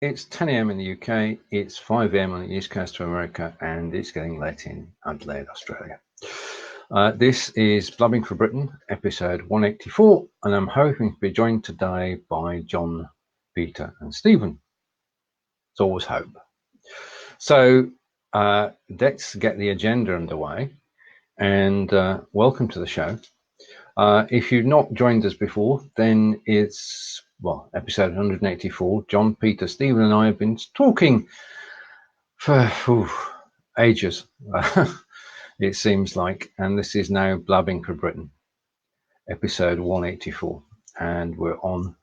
It's 10 a.m. in the UK, it's 5 a.m. on the east coast of America, and it's getting late in Adelaide, Australia. This is Blabbing for Britain, episode 184, and I'm hoping to be joined today by John, Peter, and Stephen. It's always hope. So let's get the agenda underway, and welcome to the show. If you've not joined us before, then it's, well, episode 184. John, Peter, Stephen, and I have been talking for ages, it seems like, and this is now Blabbing for Britain, episode 184, and we're on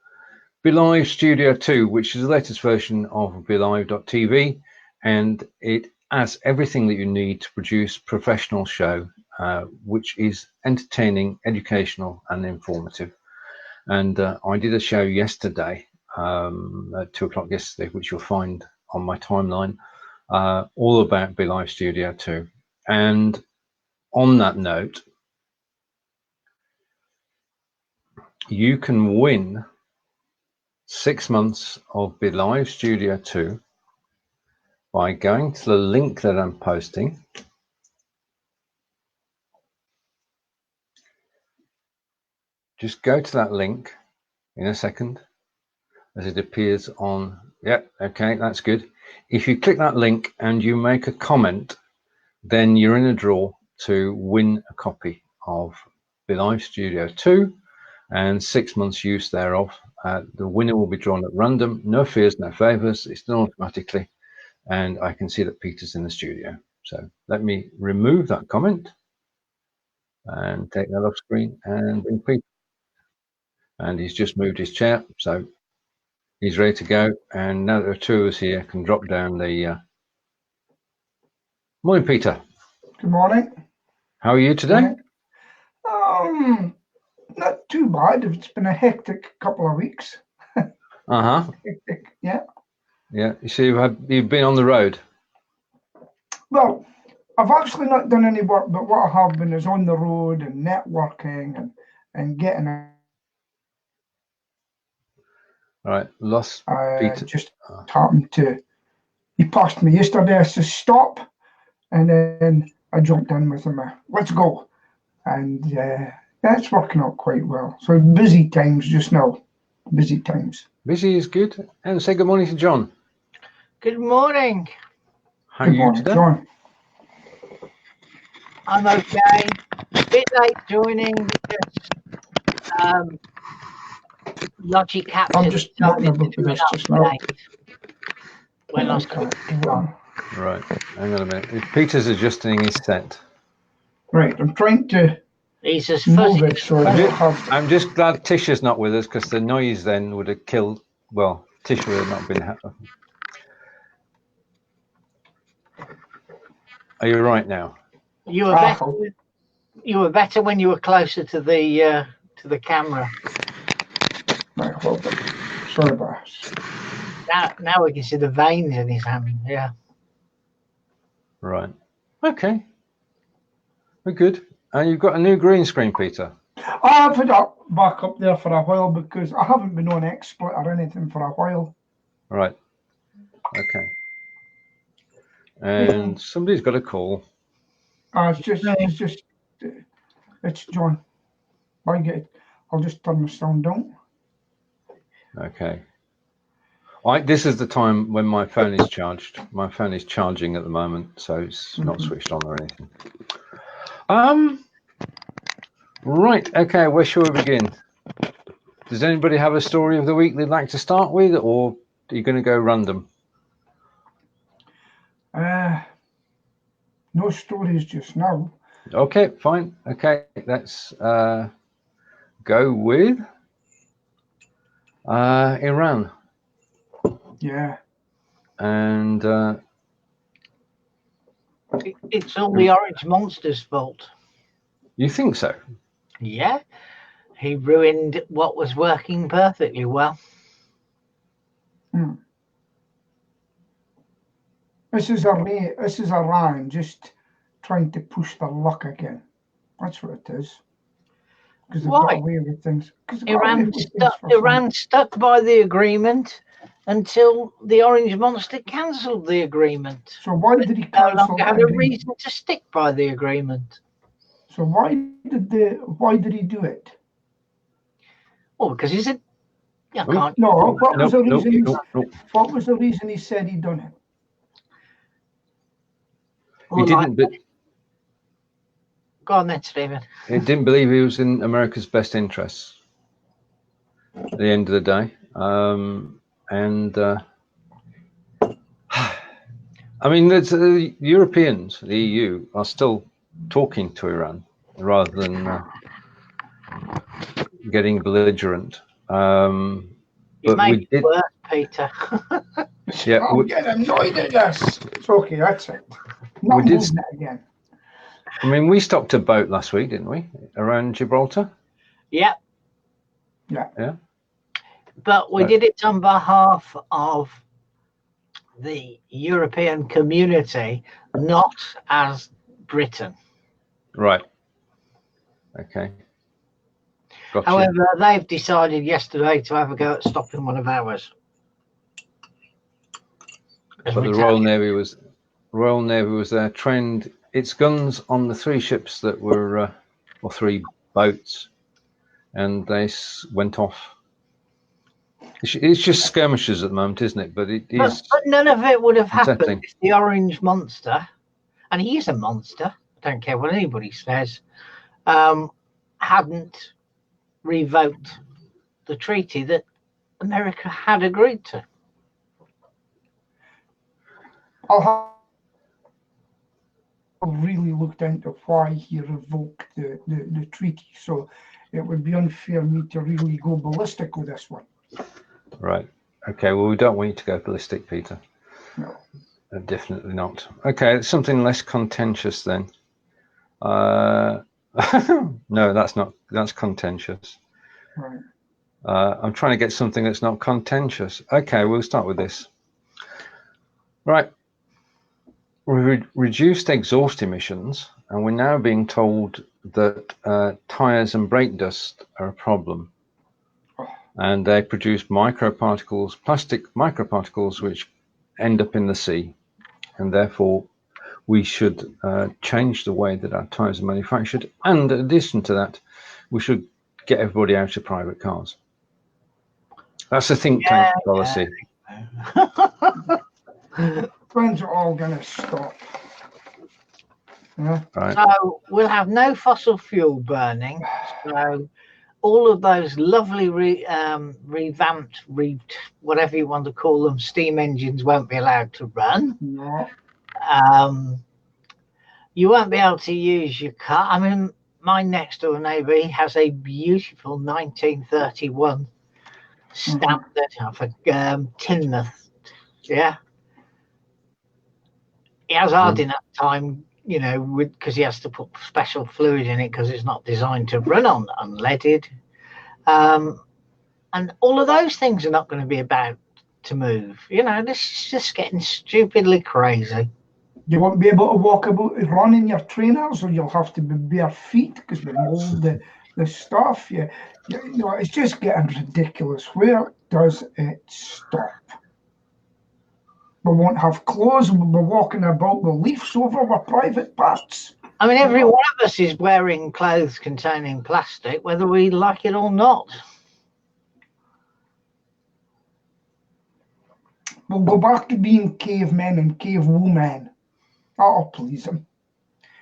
BeLive Studio 2, which is the latest version of BeLive.tv, and it has everything that you need to produce a professional show, which is entertaining, educational, and informative. And I did a show yesterday, at 2 o'clock yesterday, which you'll find on my timeline, all about BeLive Studio 2. And on that note, you can win 6 months of BeLive Studio 2 by going to the link that I'm posting. Just go to that link in a second as it appears on, yep, okay, that's good. If you click that link and you make a comment, then you're in a draw to win a copy of BeLive Studio 2 and 6 months use thereof. The winner will be drawn at random, no fears, no favors, it's done automatically, and I can see that Peter's in the studio. So let me remove that comment and take that off screen and bring Peter. And he's just moved his chair, so he's ready to go. And now there are two of us here, can drop down the... Morning, Peter. Good morning. How are you today? Not too bad. It's been a hectic couple of weeks. Hectic, yeah. Yeah. You see, you've been on the road. Well, I've actually not done any work, but what I have been is on the road and networking and getting a... All right, lost Peter. Just happened to... He passed me yesterday. I said, stop. And then I jumped in with him. Let's go. And that's working out quite well. So busy times just now. Busy times. Busy is good. And say good morning to John. Good morning. How are you today? John. I'm okay. A bit late joining because Logic Capture. I'm just looking up this just now. When I started. Right, hang on a minute. Peter's adjusting his set. Right, I'm trying to He's just move it so I'm just glad Tisha's not with us, because the noise then would have killed. Well, Tisha would have not been happy. Are you right now? You were better when you were closer to the camera. Right, hold on. Sorry about that. Now we can see the veins in his hand. Yeah. Right. Okay. We're good. And you've got a new green screen, Peter. I've had that back up there for a while because I haven't been on XSplit or anything for a while. Right. Okay. And somebody's got a call. It's John. I'll just turn the sound down. Okay. This is the time when my phone is charged. My phone is charging at the moment, so it's not switched on or anything. Right. Okay. Where shall we begin? Does anybody have a story of the week they'd like to start with, or are you going to go random? No stories just now. Okay. Fine. Okay. Let's go with Iran. Yeah. And it's all the Orange Monster's fault. You think so? Yeah. He ruined what was working perfectly well. This is Iran just trying to push their luck again. That's what it is. Because they've got away with things. Iran stuck by the agreement, until the Orange Monster cancelled the agreement. So why did he No cancel longer had a reason to stick by the agreement. So why did he do it? Oh, because he said, I can't. No, what was the reason? Nope. What was the reason he said he'd done it? He didn't. Go on then, Stephen. He didn't believe he was in America's best interests at the end of the day. I mean, the Europeans, the EU, are still talking to Iran rather than getting belligerent. You made it worse, Peter. Yeah, I'm getting annoyed at this. It's okay, that's it. Not moving it again. I mean, we stopped a boat last week, didn't we, around Gibraltar? Yeah. But we did it on behalf of the European community, not as Britain. Right. Okay. Gotcha. However, they've decided yesterday to have a go at stopping one of ours. But the Royal Navy was there, trained its guns on the 3 ships that were, or 3 boats, and they went off. It's just skirmishes at the moment, isn't it? But it is. But none of it would have happened if the Orange Monster, and he is a monster, I don't care what anybody says, hadn't revoked the treaty that America had agreed to. I'll really looked into why he revoked the treaty, so it would be unfair of me to really go ballistic with this one. Right. Okay. Well, we don't want you to go ballistic, Peter. No. Definitely not. Okay. Something less contentious then. No, that's contentious. Right. I'm trying to get something that's not contentious. Okay. We'll start with this. Right. We reduced exhaust emissions, and we're now being told that tyres and brake dust are a problem. And they produce microparticles, plastic microparticles, which end up in the sea. And therefore, we should change the way that our tyres are manufactured. And in addition to that, we should get everybody out of private cars. That's a think tank policy. When's it all going to stop? Yeah. Right. So we'll have no fossil fuel burning. So all of those lovely revamped, whatever you want to call them, steam engines won't be allowed to run. No. You won't be able to use your car. I mean, my next door neighbour, he has a beautiful 1931 standard of a Tinmouth. Yeah. He has hard enough time, you know, because he has to put special fluid in it because it's not designed to run on unleaded. And all of those things are not going to be about to move. You know, this is just getting stupidly crazy. You won't be able to walk about, run in your trainers, or you'll have to be bare feet because they mold the stuff. You know, it's just getting ridiculous. Where does it stop? We won't have clothes, we'll be walking about with leaves over our private parts. I mean, every one of us is wearing clothes containing plastic, whether we like it or not. We'll go back to being cavemen and cavewomen. That'll please them.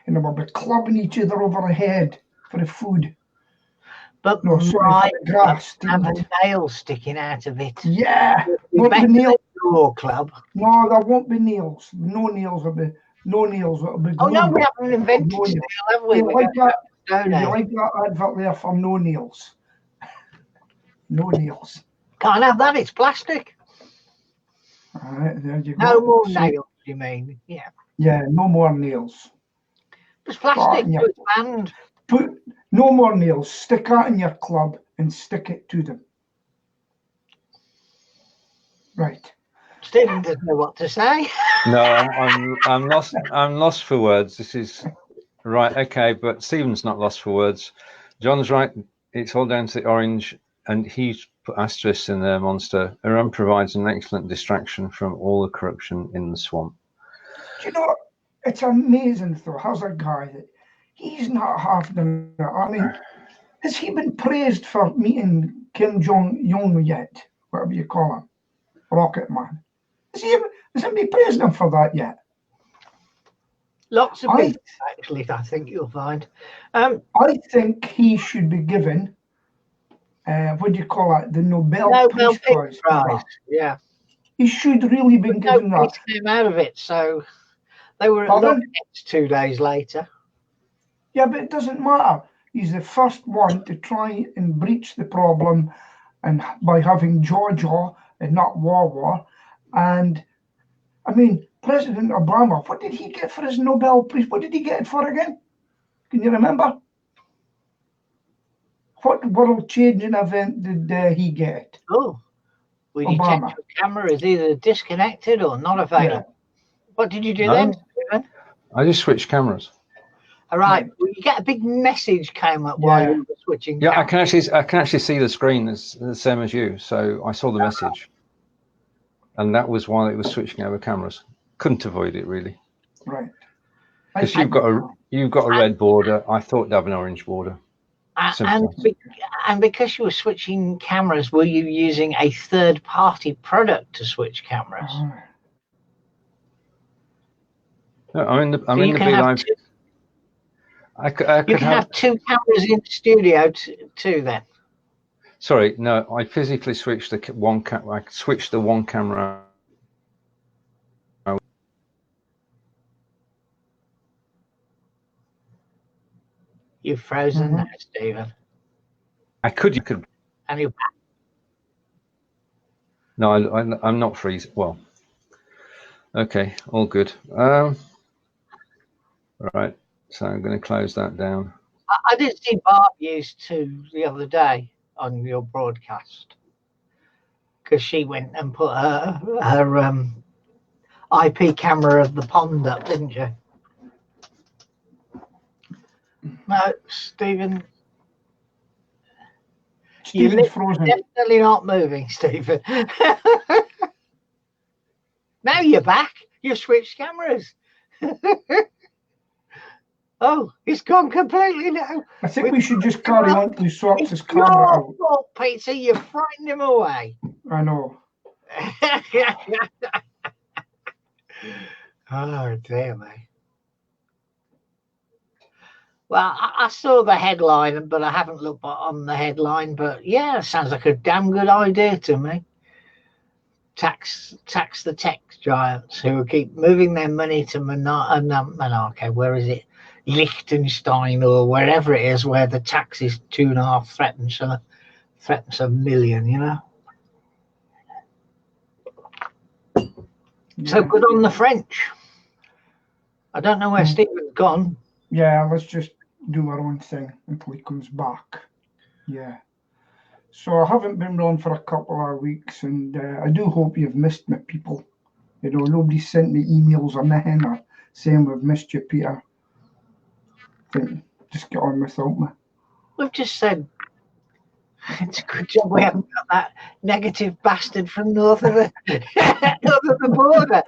And we'll be clubbing each other over the head for the food. But no, sorry, for the grass. Have a nail sticking out of it. Yeah. Won't be nails. Your club. No, there won't be nails. No nails will be. No nails will be. Oh no, we haven't invented nails, have we? You like that advert there for no nails? No nails. Can't have that. It's plastic. All right, there you go. No more nails. You mean? Yeah. Yeah, no more nails. It's plastic. And put no more nails. Stick that in your club and stick it to them. Right. Stephen doesn't know what to say. No, I'm lost. I'm lost for words. This is right. Okay, but Stephen's not lost for words. John's right. It's all down to the orange and he's put asterisk in there, Monster. Iran provides an excellent distraction from all the corruption in the swamp. Do you know, it's amazing though. How's a guy that he's not half done it? I mean, has he been praised for meeting Kim Jong-un yet? Whatever you call him, Rocket Man. Has anybody praised him for that yet? Lots of people, actually, I think you'll find. I think he should be given, what do you call it, the Nobel Peace Prize. Yeah. He should really be given that. He came out of it, so they were at Loggett's 2 days later. Yeah, but it doesn't matter. He's the first one to try and breach the problem, and by having jaw and not war. And I mean, President Obama, what did he get for his Nobel Prize? What did he get it for again? Can you remember? What world-changing event did he get? Oh, we detect your camera is either disconnected or not available. Yeah. What did you do then, Stephen? I just switched cameras. All right. Well, you get a big message came up while you were switching. Yeah, cameras. I can actually see the screen. It's the same as you. So I saw the message, and that was while it was switching over cameras. Couldn't avoid it really. Right. Because you've got a red border. I thought to have an orange border. And because you were switching cameras, were you using a third-party product to switch cameras? No, I'm in the Be Live. You can have 2 cameras in the studio too. Then. Sorry, no. I physically switched the one camera. I switched the one camera. You've frozen now, Stephen. You could. And you're back. No, I'm not freezing. Well, okay, all good. All right, so I'm going to close that down. I did see Barb use 2 the other day on your broadcast because she went and put her IP camera of the pond up, didn't you? No, Stephen. You're frozen. Definitely not moving, Stephen. Now you're back. You've switched cameras. Oh, it's gone completely now. I think we should just carry on to swap this camera out. Oh, Peter, you frightened him away. I know. Oh, dear me. Well, I saw the headline, but I haven't looked on the headline. But yeah, it sounds like a damn good idea to me. Tax the tech giants who keep moving their money to Monaco. Where is it? Liechtenstein or wherever it is, where the tax is 2.5 threatens a million. You know. So good on the French. I don't know where Stephen's gone. Yeah, let's just do our own thing until he comes back. Yeah. So I haven't been on for a couple of weeks, and I do hope you've missed me, people. You know, nobody sent me emails or nothing or saying we've missed you, Peter. Just get on without me. We've just said it's a good job we haven't got that negative bastard from north of the border.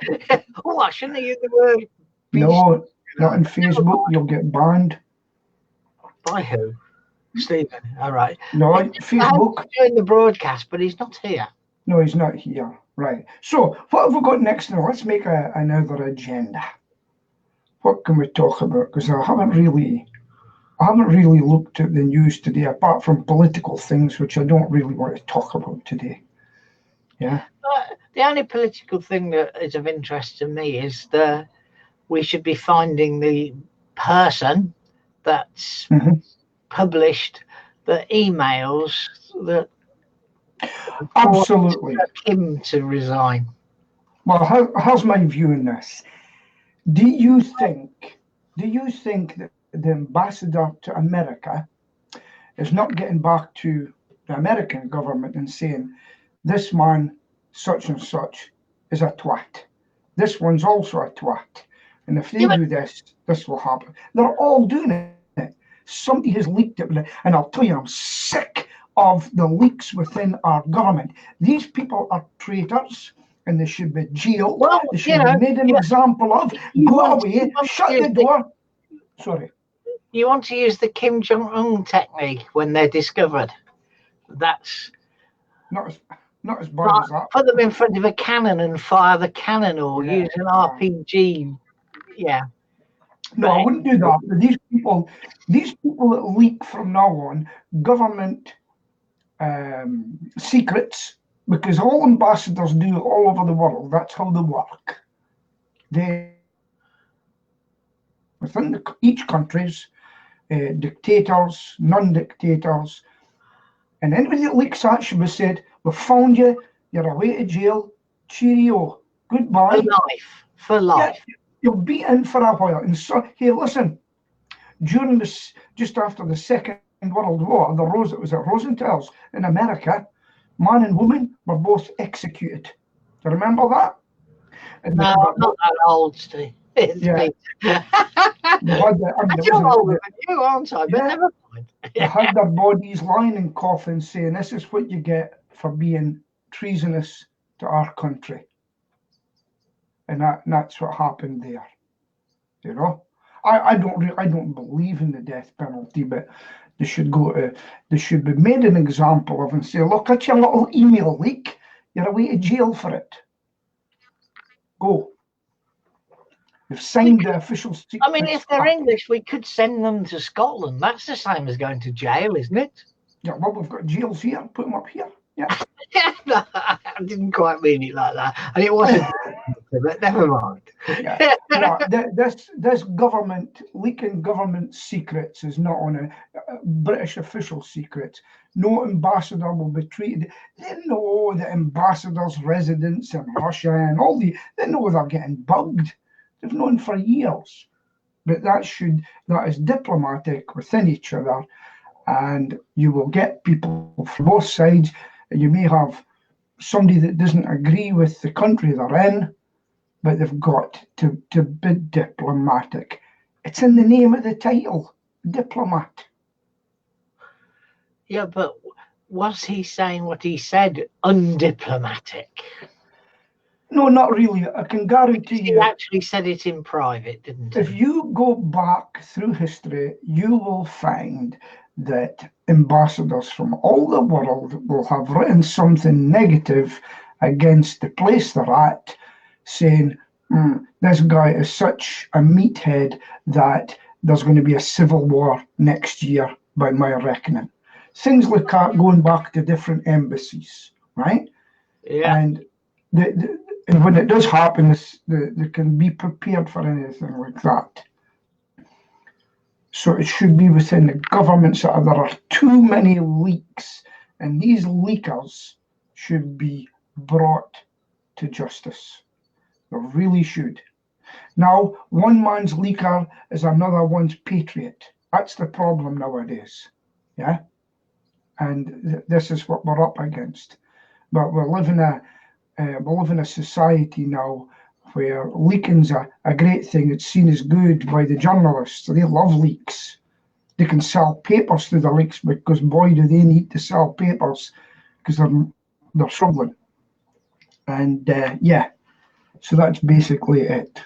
Oh, I shouldn't have used the word. No, not on Facebook. You'll get banned. By who? Stephen. All right. No, Facebook. He's doing the broadcast, but he's not here. No, he's not here. Right. So, what have we got next now? Let's make another agenda. What can we talk about? Because I haven't really looked at the news today, apart from political things, which I don't really want to talk about today. Yeah. The only political thing that is of interest to me is we should be finding the person that's published the emails that absolutely Kim to resign. Well, how's my view on this? Do you think that the ambassador to America is not getting back to the American government and saying this man such and such is a twat, this one's also a twat, and if they do this will happen? They're all doing it. Somebody has leaked it, and I'll tell you, I'm sick of the leaks within our government. These people are traitors and they should be jailed. Well, they should be made an example of. Go away, shut the door. Sorry. You want to use the Kim Jong-un technique when they're discovered. That's not as bad as that. Put them in front of a cannon and fire the cannon, or use an RPG. Yeah. No, I wouldn't do that. But these people that leak from now on government secrets, because all ambassadors do it all over the world. That's how they work. They within each country's dictators, non-dictators, and anybody that leaks that should be said, "We found you. You're away to jail. Cheerio. Goodbye." For life. Yeah, you'll be in for a while. And so, hey, listen. During this, just after the Second World War, it was at Rosenthal's in America. Man and woman were both executed. Do you remember that? And no, I'm not that old, Steve. Yeah. I'm older than you, aren't I? But never mind. They had their bodies lying in coffins saying, "This is what you get for being treasonous to our country." And that's what happened there. You know, I don't believe in the death penalty, but they should be made an example of and say, "Look at your little email leak. You're away to jail for it. Go. You've signed the official secret." I mean, if they're English, we could send them to Scotland. That's the same as going to jail, isn't it? Yeah, well, we've got jails here. Put them up here. Yeah. No, I didn't quite mean it like that, and it wasn't. But never mind. Yeah. No, this government leaking government secrets is not on a British official secret. No ambassador will be treated. They know the ambassadors' residents in Russia and they know they're getting bugged. They've known for years. But that is diplomatic within each other, and you will get people from both sides. You may have somebody that doesn't agree with the country they're in, but they've got to be diplomatic. It's in the name of the title, diplomat. Yeah, but was he saying what he said undiplomatic? No, not really. I can guarantee you. He actually said it in private, didn't he? If you go back through history, you will find that ambassadors from all the world will have written something negative against the place they're at, saying, "This guy is such a meathead that there's going to be a civil war next year, by my reckoning." Things like that going back to different embassies, right? Yeah. And and when it does happen, they can be prepared for anything like that. So it should be within the government. So there are too many leaks, and these leakers should be brought to justice. They really should. Now, one man's leaker is another one's patriot. That's the problem nowadays. Yeah. And this is what we're up against. But we live in a society now where leaking's a great thing. It's seen as good by the journalists. They love leaks. They can sell papers through the leaks because, boy, do they need to sell papers because they're struggling. And yeah, so that's basically it,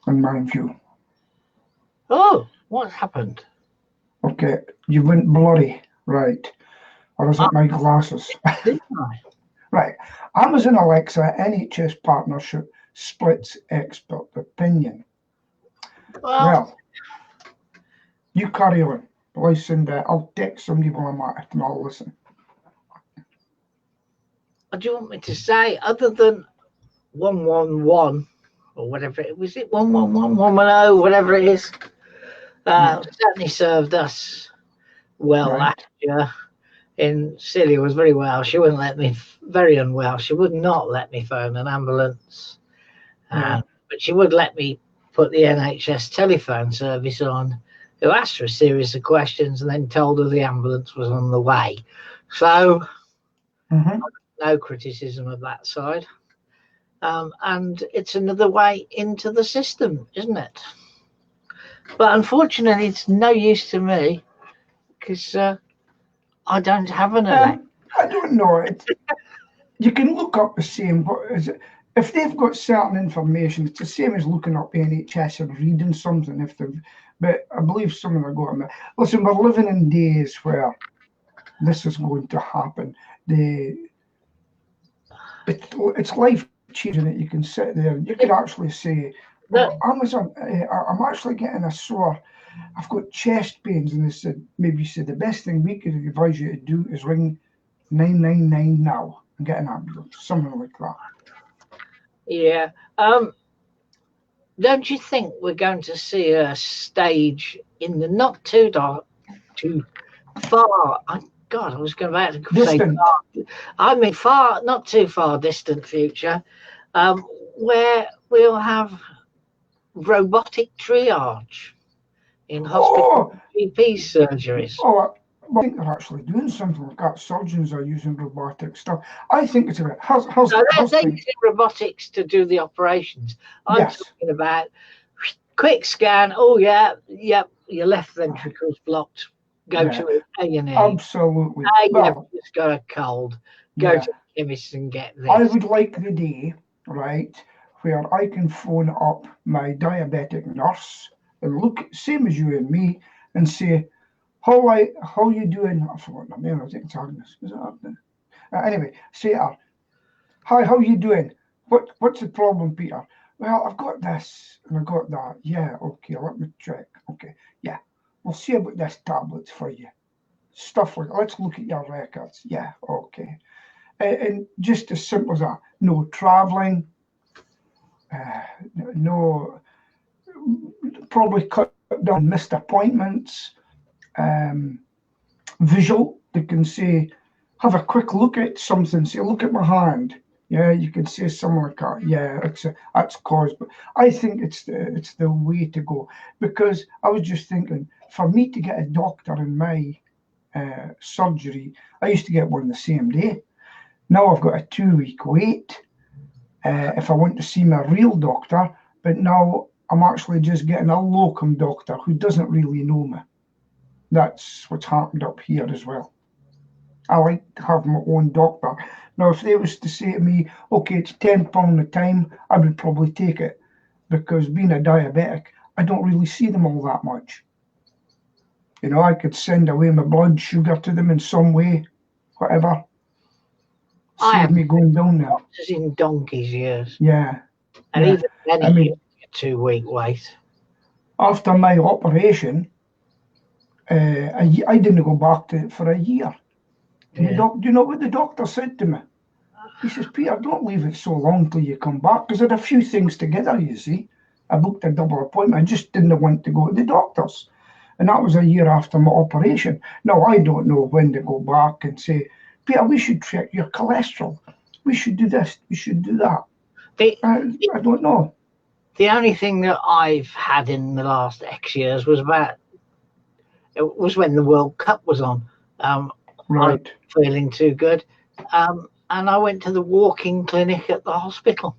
in my view. Oh, what happened? Okay, you went blurry, right? Or is it my glasses? Right. Amazon Alexa-NHS partnership splits expert opinion. Well, you carry on. Listen, I'll text somebody while I'm at it and I'll listen. What do you want me to say other than 111 or whatever it was? It 111, 110, whatever it is. Certainly served us well last year. In Celia was very well. She wouldn't let me, very unwell. She would not let me phone an ambulance. But she would let me put the NHS telephone service on, who asked her a series of questions and then told her the ambulance was on the way. So, no criticism of that side. And it's another way into the system, isn't it? But unfortunately, it's no use to me because I don't have an Alexa. I don't know. You can look up the same, but is it, if they've got certain information, it's the same as looking up NHS and reading something. But I believe some of them are going. Listen, we're living in days where this is going to happen. It's life changing that you can sit there. You could actually say, Amazon, I'm actually getting a sore. I've got chest pains, and they said, maybe you said the best thing we could advise you to do is ring 999 now and get an ambulance, something like that. Yeah. Don't you think we're going to see a stage in the not too far? God, I was going to say far. I mean far, not too far distant future, where we'll have robotic triage in hospital GP surgeries. I think they're actually doing something like that. Surgeons are using robotic stuff. I think it's about they're using robotics to do the operations. I'm talking about quick scan. Oh yeah, yep, your left ventricle's blocked. Go to A&E. Absolutely. You've just got a cold. Go to the chemist and get this. I would like the day, right, where I can phone up my diabetic nurse and look, same as you and me, and say, how you doing? I forgot my name. I think it's Agnes. Is it Agnes? Anyway, say to her, hi, how you doing? What's the problem, Peter? Well, I've got this and I've got that. Yeah, okay, let me check. Okay, yeah, we'll see about this tablets for you. Stuff like, let's look at your records. Yeah, okay. And just as simple as that. No traveling. No, probably cut down missed appointments. Visual, they can say, have a quick look at something, say, look at my hand. Yeah, you can say something like that. Yeah, that's caused. But I think it's the way to go, because I was just thinking, for me to get a doctor in my surgery, I used to get one the same day. Now I've got a 2-week wait if I want to see my real doctor, but now I'm actually just getting a locum doctor who doesn't really know me. That's what's happened up here as well. I like to have my own doctor. Now, if they was to say to me, okay, it's £10 a time, I would probably take it, because being a diabetic, I don't really see them all that much. You know, I could send away my blood sugar to them in some way, whatever. Save me going down there. Doctors in donkey's years. Yeah. And even then, I mean, a 2-week wait. After my operation, I didn't go back to it for a year. Do you know what the doctor said to me? He says, Peter, don't leave it so long till you come back, because there are a few things together, you see. I booked a double appointment. I just didn't want to go to the doctors. And that was a year after my operation. Now, I don't know when to go back and say, Peter, we should check your cholesterol. We should do this. We should do that. I don't know. The only thing that I've had in the last X years was when the World Cup was on. Right. I'm feeling too good. And I went to the walk-in clinic at the hospital.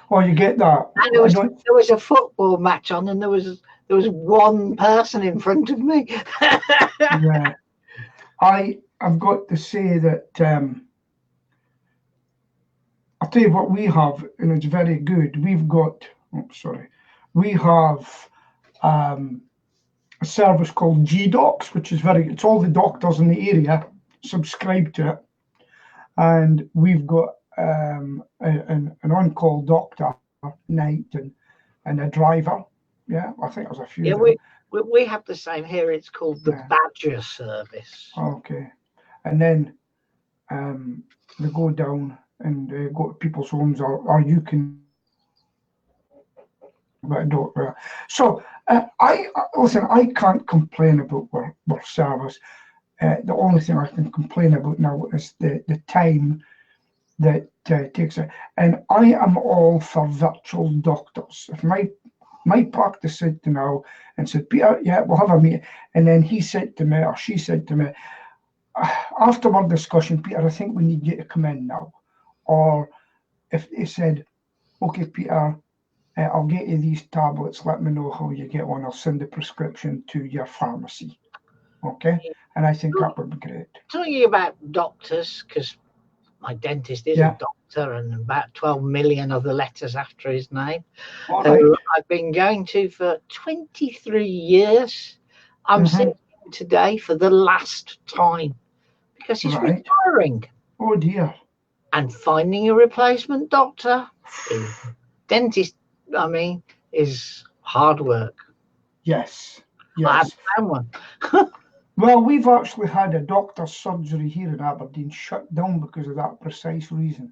Oh, you get that. And there was a football match on, and there was one person in front of me. Yeah. I've got to say that I'll tell you what we have, and it's very good. We have a service called GDocs, which is it's all the doctors in the area subscribe to it, and we've got an on-call doctor night and a driver. Yeah, I think there's a few. Yeah, we have the same here. It's called the Badger service. Okay, and then they go down and go to people's homes, or you can. But I don't. So listen. I can't complain about our service. The only thing I can complain about now is the time that takes it. And I am all for virtual doctors. If my practice said to now and said, Peter, yeah, we'll have a meeting, and then he said to me or she said to me, after our discussion, Peter, I think we need you to come in now. Or if they said, okay, Peter, I'll get you these tablets, let me know how you get on, I'll send the prescription to your pharmacy. Okay, and I think that would be great. Talking about doctors, because my dentist is a doctor, and about 12 million other letters after his name, who I've been going to for 23 years. I'm seeing him today for the last time because he's retiring. Oh dear. And finding a replacement doctor, dentist, I mean, is hard work. Yes. I haven't found one. Well, we've actually had a doctor's surgery here in Aberdeen shut down because of that precise reason.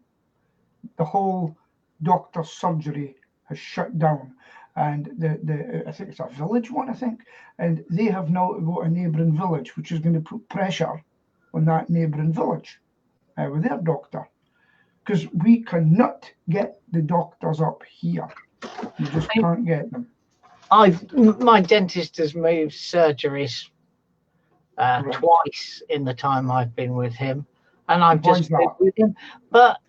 The whole doctor's surgery has shut down, and the I think it's a village one, I think, and they have now got a neighbouring village, which is going to put pressure on that neighbouring village with their doctor, because we cannot get the doctors up here. You just can't get them. My dentist has moved surgeries twice in the time I've been with him, and I've just moved with him. But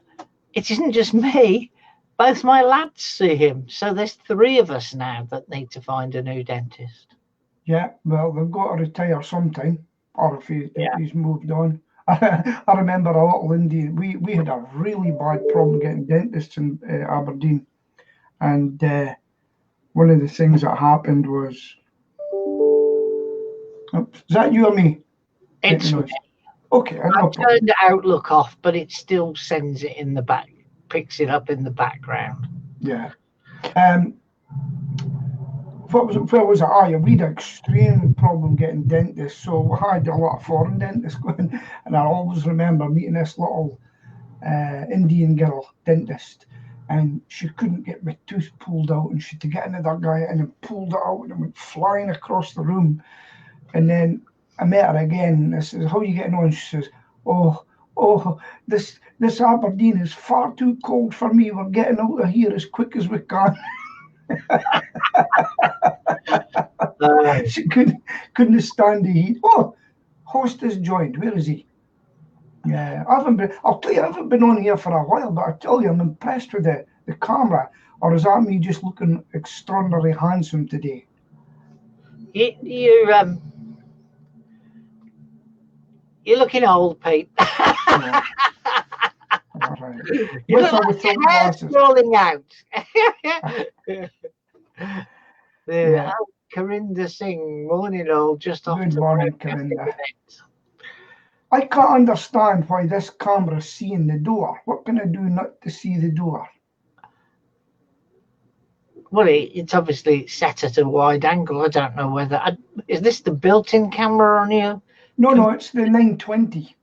it isn't just me. Both my lads see him. So there's 3 of us now that need to find a new dentist. Yeah, well, they've got to retire sometime, or if he's moved on. I remember a little Indian. We had a really bad problem getting dentists in Aberdeen, and one of the things that happened was, is that you or me? It's me. Okay, I've turned the Outlook off, but it still sends it in the back, picks it up in the background. Yeah. Where was it? Oh, yeah, we had an extreme problem getting dentists. So we had a lot of foreign dentists going, and I always remember meeting this little Indian girl dentist, and she couldn't get my tooth pulled out, and she had to get another guy in and pulled it out, and it went flying across the room. And then I met her again, and I said, "How are you getting on?" She says, "Oh, this Aberdeen is far too cold for me. We're getting out of here as quick as we can." She couldn't stand the heat. Oh, host has joined. Where is he? Yeah, I'll tell you, I haven't been on here for a while, but I tell you, I'm impressed with the camera. Or is that me just looking extraordinarily handsome today? You're looking old, Pete. Yeah. All right. You look like your hair's falling out. Yeah. Karinda Singh, morning all, just off. Good morning, Karinda. I can't understand why this camera's seeing the door. What can I do not to see the door? Well, it's obviously set at a wide angle. I don't know whether... is this the built-in camera on you? No, it's the 920.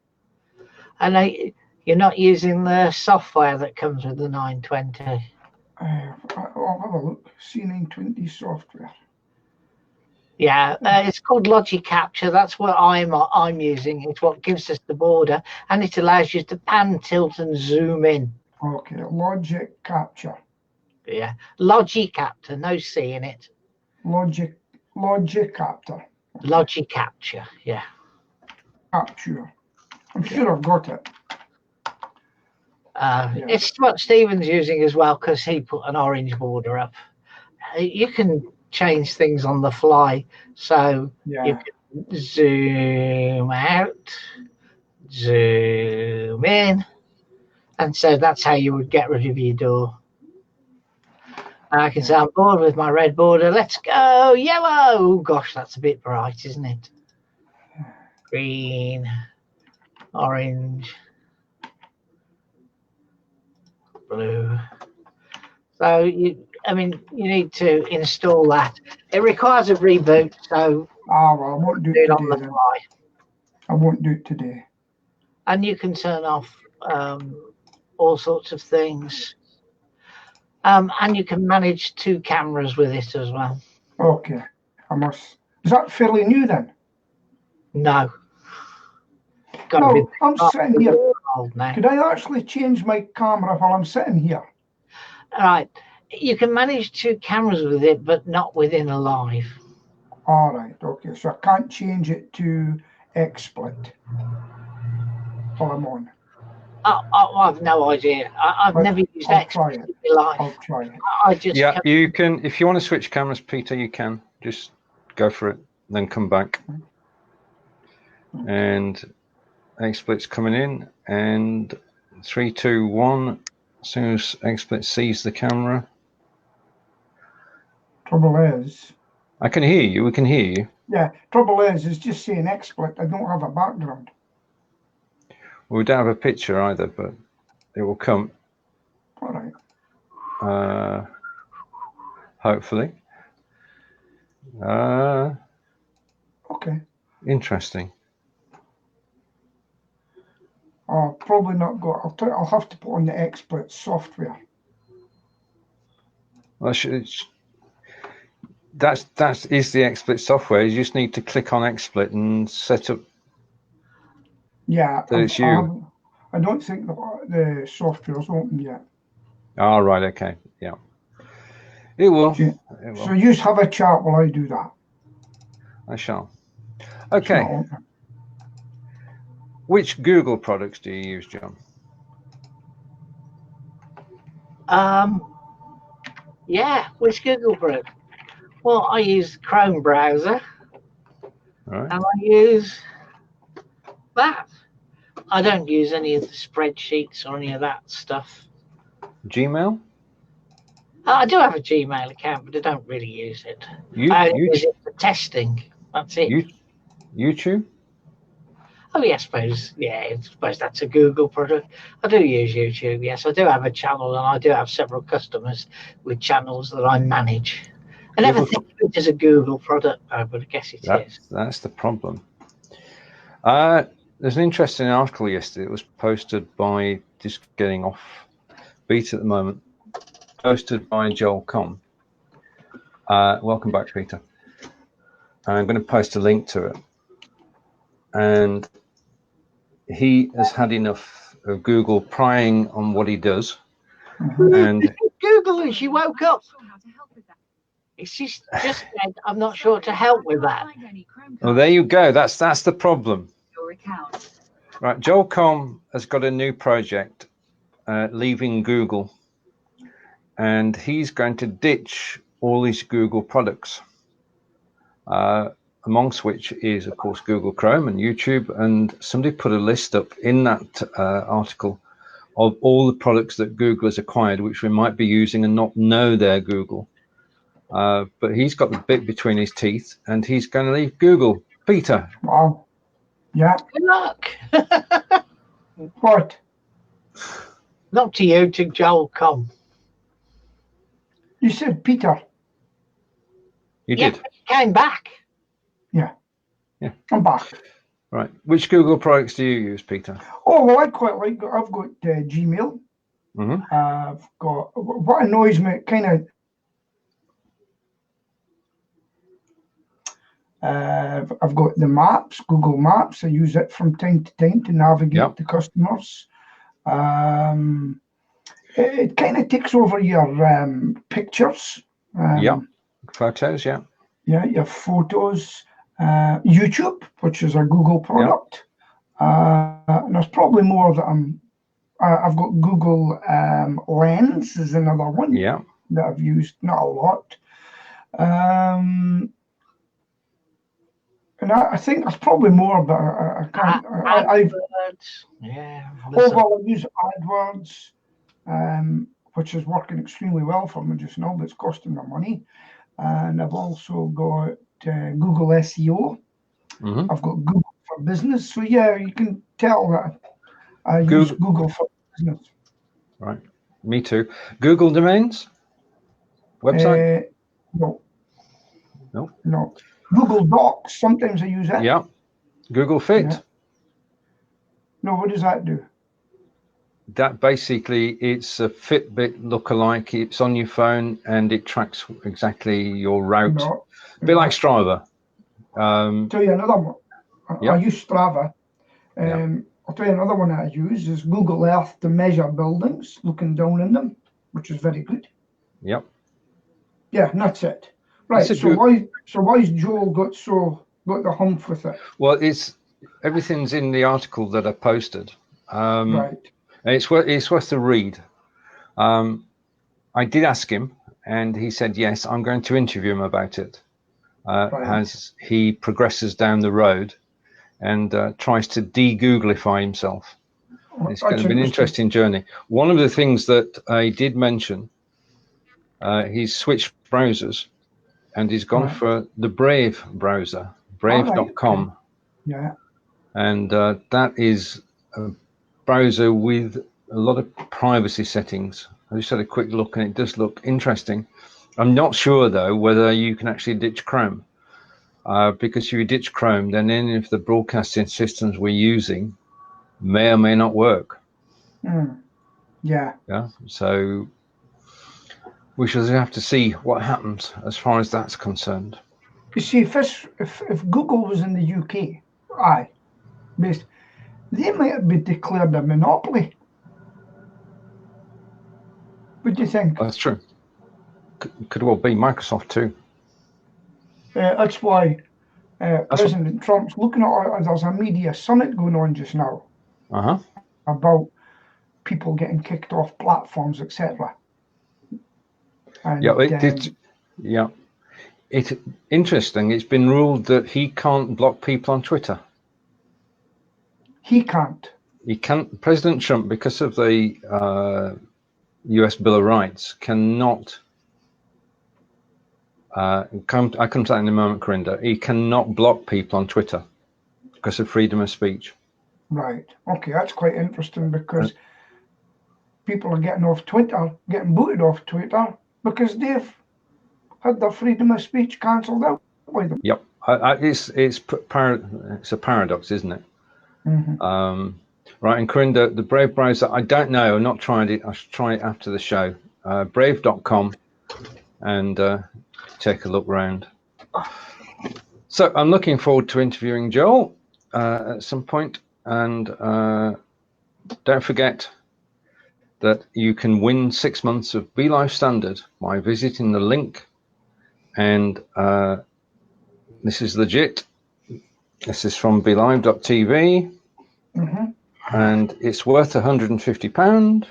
And you're not using the software that comes with the 920? I'll have a look. C920 software. Yeah, it's called Logic Capture. That's what I'm using. It's what gives us the border, and it allows you to pan, tilt, and zoom in. Okay, Logic Capture. Yeah, Logic Capture, no C in it. Logic Capture. Logic Capture, yeah. Capture. I'm sure I've got it. It's what Stephen's using as well, because he put an orange border up. You can change things on the fly, so you can zoom out, zoom in, and so that's how you would get rid of your door. I can say I'm bored with my red border. Let's go yellow. Oh, gosh, that's a bit bright, isn't it? Green, orange, blue. So you need to install that. It requires a reboot, so I won't do it on the fly. I won't do it today. And you can turn off all sorts of things. And you can manage 2 cameras with it as well. Okay. Is that fairly new then? No. No, I'm sitting here. Could I actually change my camera while I'm sitting here? All right. You can manage 2 cameras with it, but not within a live. All right. Okay. So I can't change it to XSplit while I'm on. I've no idea. I've never used XSplit in my life. I'll try it. You can. If you want to switch cameras, Peter, you can. Just go for it, then come back. And XSplit's coming in, and 3, 2, 1. As soon as XSplit sees the camera. Trouble is, I can hear you. We can hear you. yeah, trouble is just saying XSplit. I don't have a background. We don't have a picture either, but it will come. All right. Hopefully. Okay. Interesting. I'll probably not go. I'll have to put on the XSplit software. Well, that is the XSplit software. You just need to click on XSplit and set up. Yeah, that it's you. I don't think the software's open yet. Oh, right. Okay. Yeah. It will. So you have a chat while I do that. I shall. Okay. Which Google products do you use, John? Yeah, which Google product? Well, I use the Chrome browser. Right. And I use that. I don't use any of the spreadsheets or any of that stuff. Gmail? I do have a Gmail account, but I don't really use it. I use it for testing. That's it. YouTube? Oh, yeah, I suppose. Yeah, I suppose that's a Google product. I do use YouTube. Yes, I do have a channel, and I do have several customers with channels that I manage. I never think of it as a Google product, though, but I guess it is. That's the problem. There's an interesting article yesterday. It was posted by, just getting off beat at the moment, posted by Joel Comm. Welcome back, Peter. I'm going to post a link to it. And he has had enough of Google prying on what he does. And Google as you woke up. It's just said, I'm not sure to help with that. Oh, there you go. That's the problem. Right, Joel Comm has got a new project, leaving Google, and he's going to ditch all these Google products, amongst which is, of course, Google Chrome and YouTube. And somebody put a list up in that article of all the products that Google has acquired, which we might be using and not know they're Google. But he's got the bit between his teeth, and he's going to leave Google. Peter. Wow. Yeah. Good luck. What? Not to you, to Joel Comm. You said Peter. You did. He came back. Yeah. Yeah. I'm back. Right. Which Google products do you use, Peter? Oh, well, I quite like. I've got Gmail. Mm-hmm. I've got. What annoys me, kind of. I've got the maps, Google Maps. I use it from time to time to navigate the customers. It kind of takes over your pictures. Photos, yeah, your photos. YouTube, which is a Google product. And there's probably more that I've got Google Lens is another one that I've used, not a lot. And I think there's probably more, but I can't. I use AdWords, which is working extremely well for me just now, but it's costing me money. And I've also got Google SEO. Mm-hmm. I've got Google for Business. So yeah, you can tell that I use Google for Business. Right. Me too. Google Domains? Website? No. No. No. Google Docs, sometimes I use it. Yeah. Google Fit? Yeah. No, what does that do? That basically, it's a Fitbit lookalike. It's on your phone and it tracks exactly your route. A bit like Strava. Tell you another one. I use Strava. I'll tell you another one that I use is Google Earth to measure buildings, looking down in them, which is very good. Yep. Yeah, and that's it. Right. So why's Joel got the hump with it? Well, everything's in the article that I posted. Right. It's worth a read. I did ask him, and he said yes. I'm going to interview him about it as he progresses down the road. and tries to de-Googlify himself. It's going to be an interesting journey. One of the things that I did mention, he's switched browsers, and he's gone for the Brave browser, brave.com. Okay. Yeah. And that is a browser with a lot of privacy settings. I just had a quick look, and it does look interesting. I'm not sure, though, whether you can actually ditch Chrome. Because if you ditch Chrome, then any of the broadcasting systems we're using may or may not work. Yeah. Yeah. So we shall have to see what happens as far as that's concerned. You see, if Google was in the UK, they might be declared a monopoly. What do you think? That's true. Could well be Microsoft too. That's why President Trump's looking at there's a media summit going on just now about people getting kicked off platforms, etc. It's interesting. It's been ruled that he can't block people on Twitter. He can't. He can't. President Trump, because of the U.S. Bill of Rights, cannot. I come to that in a moment, Corinda. He cannot block people on Twitter because of freedom of speech. Right. Okay, that's quite interesting because people are getting off Twitter, getting booted off Twitter because they've had their freedom of speech cancelled out by them. Yep. It's a paradox, isn't it? Right, and Corinda, the Brave browser, I don't know. I've not tried it. I should try it after the show. Brave.com and take a look around. So I'm looking forward to interviewing Joel at some point. And don't forget that you can win 6 months of BeLive Standard by visiting the link. And this is legit. This is from BeLive.tv. And it's worth £150.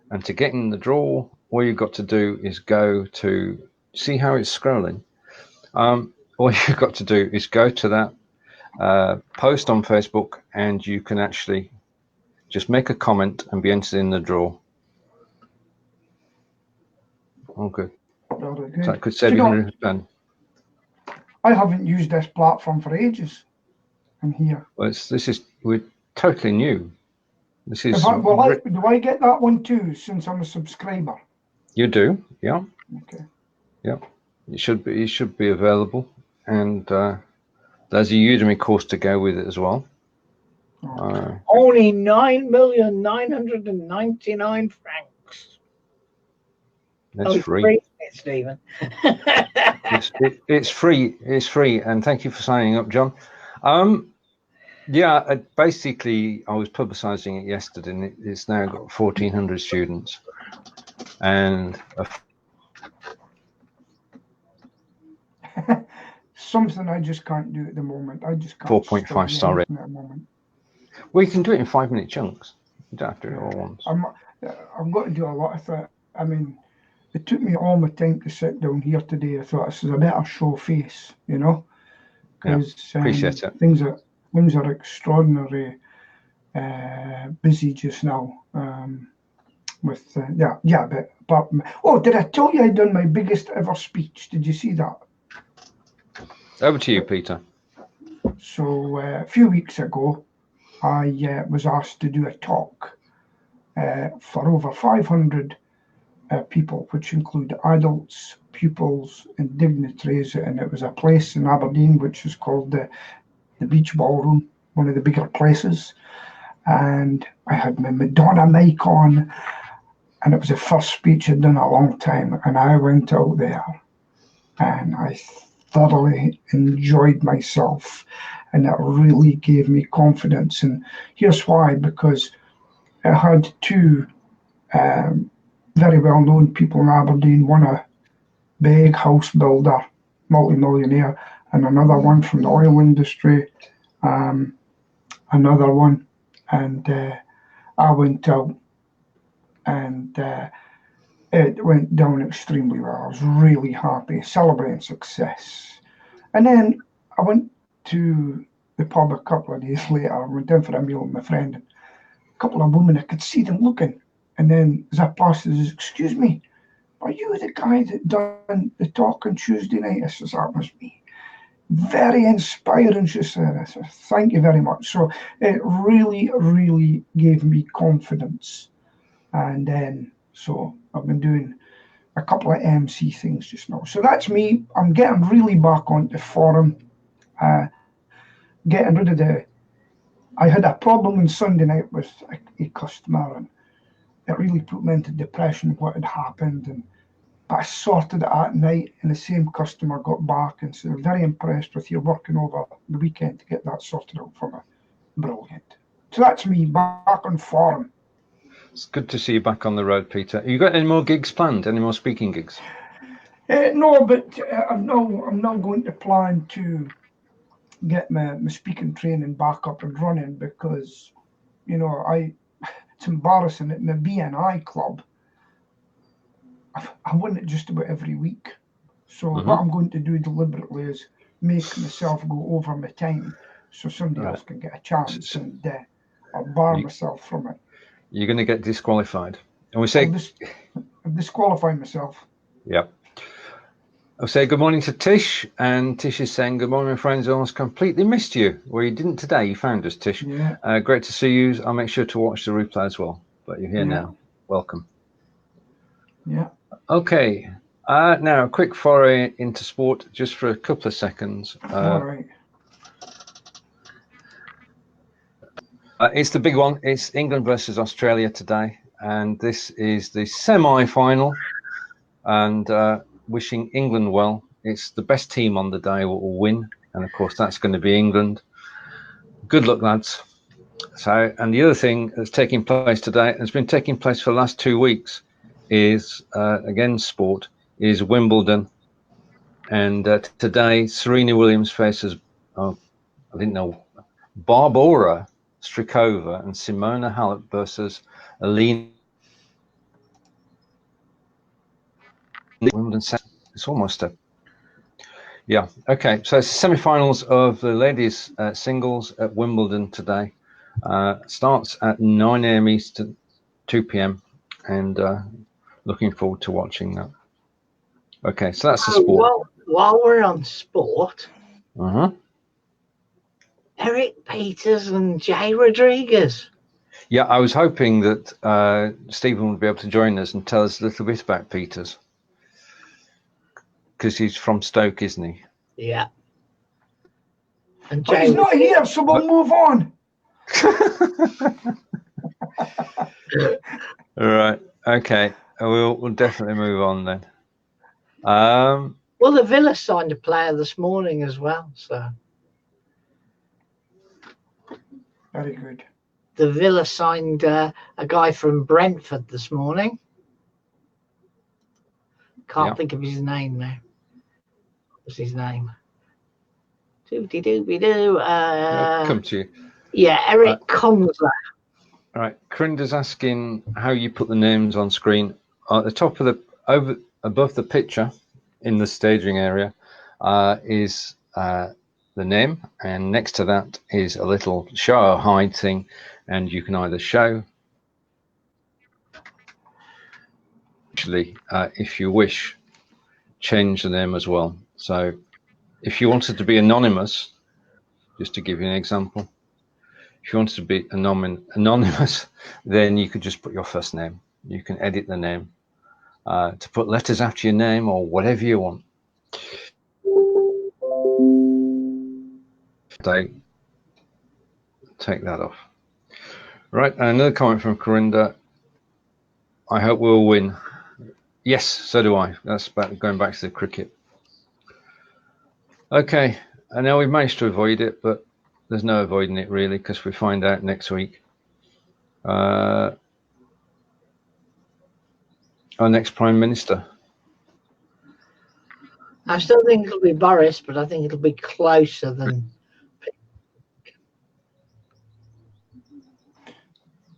And to get in the draw, all you've got to do is go to, see how it's scrolling. All you've got to do is go to that post on Facebook, and you can actually just make a comment and be entered in the draw. Oh, good. Very good. So that could save you £100. I haven't used this platform for ages. I'm here. Well, we're totally new. This is. Do I get that one too, since I'm a subscriber? You do, yeah. Okay. Yeah, it should be available, and there's a Udemy course to go with it as well. Only 9,999 francs. That's free. Stephen. It's free. It's free, and thank you for signing up, John. Basically, I was publicising it yesterday, and it's now got 1,400 students, and something I just can't do at the moment. I just can't. 4.5 star rating at the moment. Well, you can do it in 5-minute chunks. You don't have to do it all once. I've got to do a lot of that. I mean, it took me all my time to sit down here today. I thought this is a better show face, because appreciate it. Things are extraordinarily busy just now. Did I tell you I'd done my biggest ever speech? Did you see that? Over to you, Peter. So a few weeks ago, I was asked to do a talk for over 500 people, which include adults, pupils, and dignitaries, and it was a place in Aberdeen which is called the Beach Ballroom, one of the bigger places. And I had my Madonna mic on, and it was the first speech I'd done in a long time. And I went out there, and I thoroughly enjoyed myself, and it really gave me confidence. And here's why: because I had two very well-known people in Aberdeen, one a big house builder, multi-millionaire, and another one from the oil industry, another one. And I went out, and it went down extremely well. I was really happy, celebrating success. And then I went to the pub a couple of days later. I went down for a meal with my friend. A couple of women, I could see them looking. And then as I passed, I says, "Excuse me, are you the guy that done the talk on Tuesday night?" I says, "That was me." Very inspiring, she said. I said, "Thank you very much." So it really, really gave me confidence. And then, so I've been doing a couple of MC things just now. So that's me. I'm getting really back onto forum. Getting rid of I had a problem on Sunday night with a customer, and it really put me into depression what had happened. But I sorted it out at night, and the same customer got back and said, "Very impressed with you working over the weekend to get that sorted out for me." Brilliant. So that's me back on forum. It's good to see you back on the road, Peter. You got any more gigs planned? Any more speaking gigs? No, but I'm now going to plan to get my speaking training back up and running, because it's embarrassing at my BNI club. I win it just about every week. So what I'm going to do deliberately is make myself go over my time so somebody else can get a chance, and I'll bar myself from it. You're going to get disqualified. And we say... I've disqualified myself. Yep. I'll say good morning to Tish, and Tish is saying, "Good morning, my friends. I almost completely missed you." Well, you didn't today. You found us, Tish. Yeah. Great to see you. I'll make sure to watch the replay as well. But you're here now. Welcome. Yeah. Okay. Now, a quick foray into sport, just for a couple of seconds. All right. It's the big one. It's England versus Australia today, and this is the semi-final. And wishing England well. It's the best team on the day will win, and of course that's going to be England. Good luck, lads. So, and the other thing that's taking place today, and it's been taking place for the last 2 weeks, is again sport, is Wimbledon. And today Serena Williams faces, I didn't know, Barbora, Strycova, and Simona Halep versus Elina. Wimbledon. It's almost a... Yeah, okay. So it's semi-finals of the ladies singles at Wimbledon today. Starts at 9 a.m. Eastern, 2 p.m. and looking forward to watching that. Okay, so that's the sport. While we're on sport, Eric Peters and Jay Rodriguez. Yeah, I was hoping that Stephen would be able to join us and tell us a little bit about Peters, because he's from Stoke, isn't he? Yeah. And But he's not here, so we'll move on. All right. Okay. We'll definitely move on then. Well, the Villa signed a player this morning as well, so. Very good. The Villa signed a guy from Brentford this morning. Can't think of his name now. What's his name? Doobie-doo. Come to you. Yeah, Eric Conley. All right. Corinda's asking how you put the names on screen. At the top of above the picture in the staging area is the name, and next to that is a little show or hide thing, and you can either show, actually, if you wish, change the name as well. So if you wanted to be anonymous, just to give you an example, if you wanted to be anonymous, then you could just put your first name. You can edit the name to put letters after your name or whatever you want. Take that off. Right, another comment from Corinda. I hope we'll win. Yes, so do I. That's going back to the cricket. Okay, I know we've managed to avoid it, but there's no avoiding it really, because we find out next week. Our next Prime Minister. I still think it'll be Boris, but I think it'll be closer than.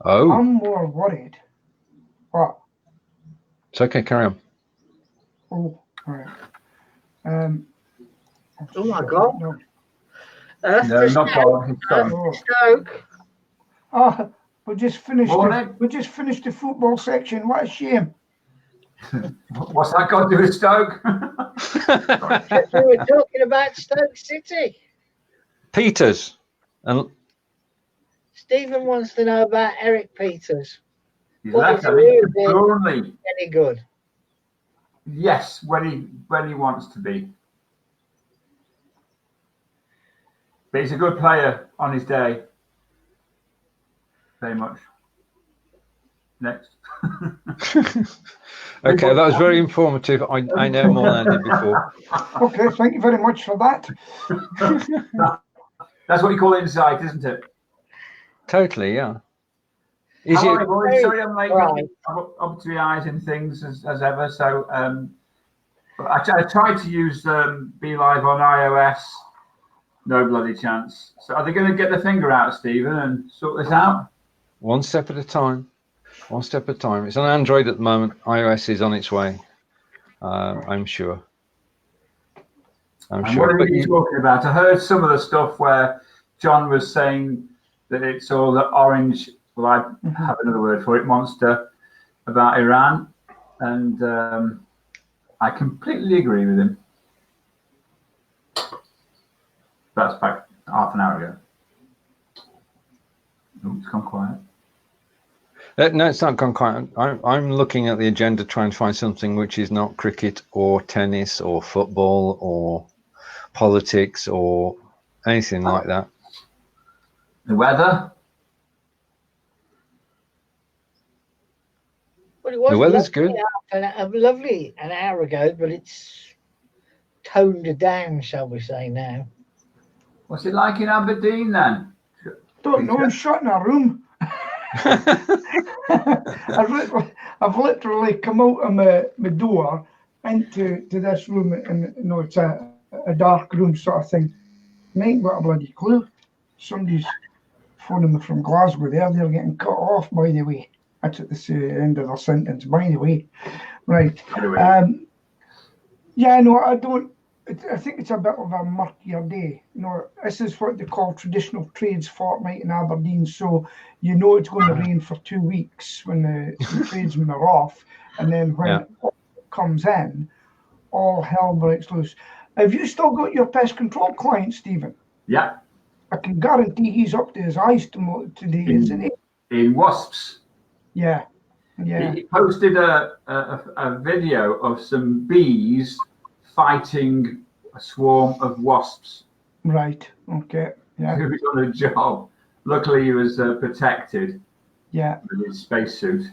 Oh. I'm more worried. What? It's okay, carry on. Oh, all right. Oh my God. No. Earth No, to not Stoke. Bob. His Earth son. to Stoke. Ah, we just finished. Morning. We just finished the football section. What a shame. What's that got to do with Stoke? Because we were talking about Stoke City. Peters. And Stephen wants to know about Eric Peters. He's What left, is I he think. doing? Burnley. Any good? Yes, when he wants to be. But he's a good player on his day. Very much. Next. okay, that was very informative. I know more than I did before. Okay, thank you very much for that. That's what you call insight, isn't it? Totally, yeah. Is How it? are you, boys? Sorry, I'm late. Right. I'm up to the eyes in things as ever. So I tried to use Be Live on iOS. No bloody chance. So are they going to get their finger out, Stephen, and sort this out? One step at a time. One step at a time. It's on Android at the moment. iOS is on its way. I'm sure. And what are you talking about? I heard some of the stuff where John was saying that it's all the orange, well, I have another word for it, monster, about Iran. And I completely agree with him. That's back half an hour ago. Oh, it's gone quiet. No, it's not gone quiet. I'm looking at the agenda trying to find something which is not cricket or tennis or football or politics or anything like that. The weather? Well, it was The weather's good. Lovely an hour ago, but it's toned down, shall we say now. What's it like in Aberdeen then? Don't know. I'm shut in a room. I've literally come out of my door into this room, and you know it's a dark room sort of thing. And I ain't got a bloody clue. Somebody's phoning me from Glasgow there. They're getting cut off, by the way. That's at the end of the sentence, by the way. Right. Yeah, no, I don't. I think it's a bit of a murkier day. You know, this is what they call traditional trades fortnight in Aberdeen. So you know it's going to rain for 2 weeks when the tradesmen are off, and then when it comes in, all hell breaks loose. Have you still got your pest control client, Stephen? Yeah. I can guarantee he's up to his eyes today, isn't he? In wasps. Yeah. Yeah. He posted a video of some bees fighting a swarm of wasps. Right. Okay. Yeah. He was on a job. Luckily, he was protected. Yeah. With his spacesuit.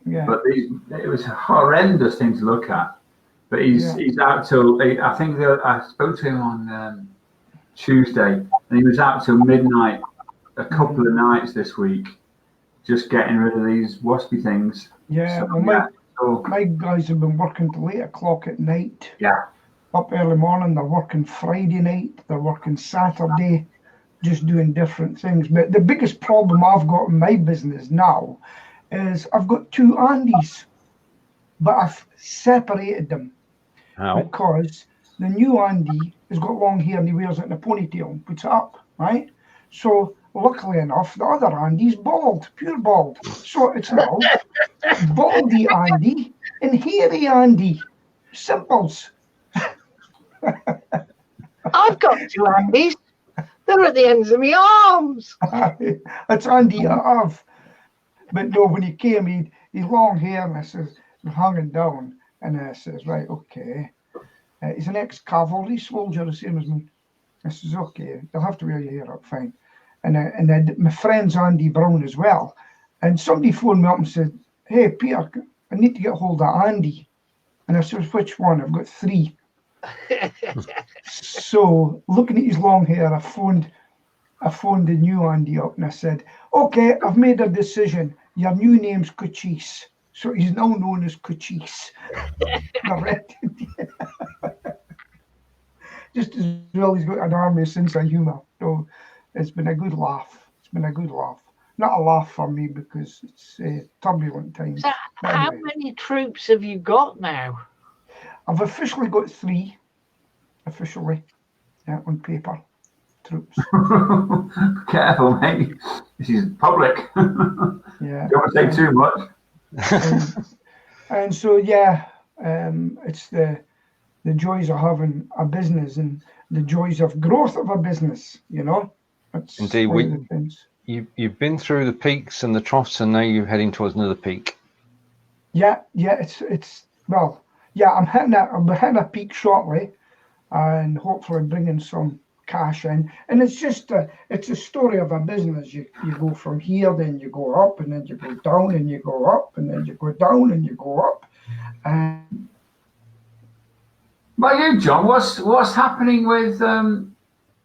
Yeah. But it was a horrendous thing to look at. But he's out till I think I spoke to him on Tuesday, and he was out till midnight a couple of nights this week, just getting rid of these waspy things. Yeah. So, well, my guys have been working till 8 o'clock at night. Yeah. Up early morning, they're working Friday night, they're working Saturday, just doing different things. But the biggest problem I've got in my business now is I've got 2 Andys, but I've separated them. How? Because the new Andy has got long hair and he wears it in a ponytail and puts it up, right? So luckily enough, the other Andy's bald, pure bald. So it's now baldy Andy and hairy Andy. Simples. I've got 2 Andys. They're at the ends of my arms. That's Andy I have. But no, when he came, he's long hair and I says, hanging down. And I says, right, okay. He's an ex-cavalry soldier, the same as me. I says, okay, you'll have to wear your hair up, fine. And my friend's Andy Brown as well. And somebody phoned me up and said, hey, Peter, I need to get hold of Andy. And I said, which one? I've got 3. So looking at his long hair, I phoned the new Andy up and I said, okay, I've made a decision. Your new name's Cochise. So he's now known as Cochise. Just as well, he's got an army sense of humour. So it's been a good laugh. It's been a good laugh. Not a laugh for me because it's turbulent times. So how many troops have you got now? I've officially got 3. Officially, on paper. troops. Careful, mate. This is public. Yeah. Don't want to say too much. And so, yeah, it's the joys of having a business and the joys of growth of a business, you know. That's Indeed, one of the things. You've been through the peaks and the troughs, and now you're heading towards another peak. Yeah, it's well, yeah, I'm hitting a peak shortly, and hopefully bringing some cash in. And it's just it's a story of a business. You go from here, then you go up, and then you go down, and you go up, and then you go down, and you go up. And Well, you, John, what's happening with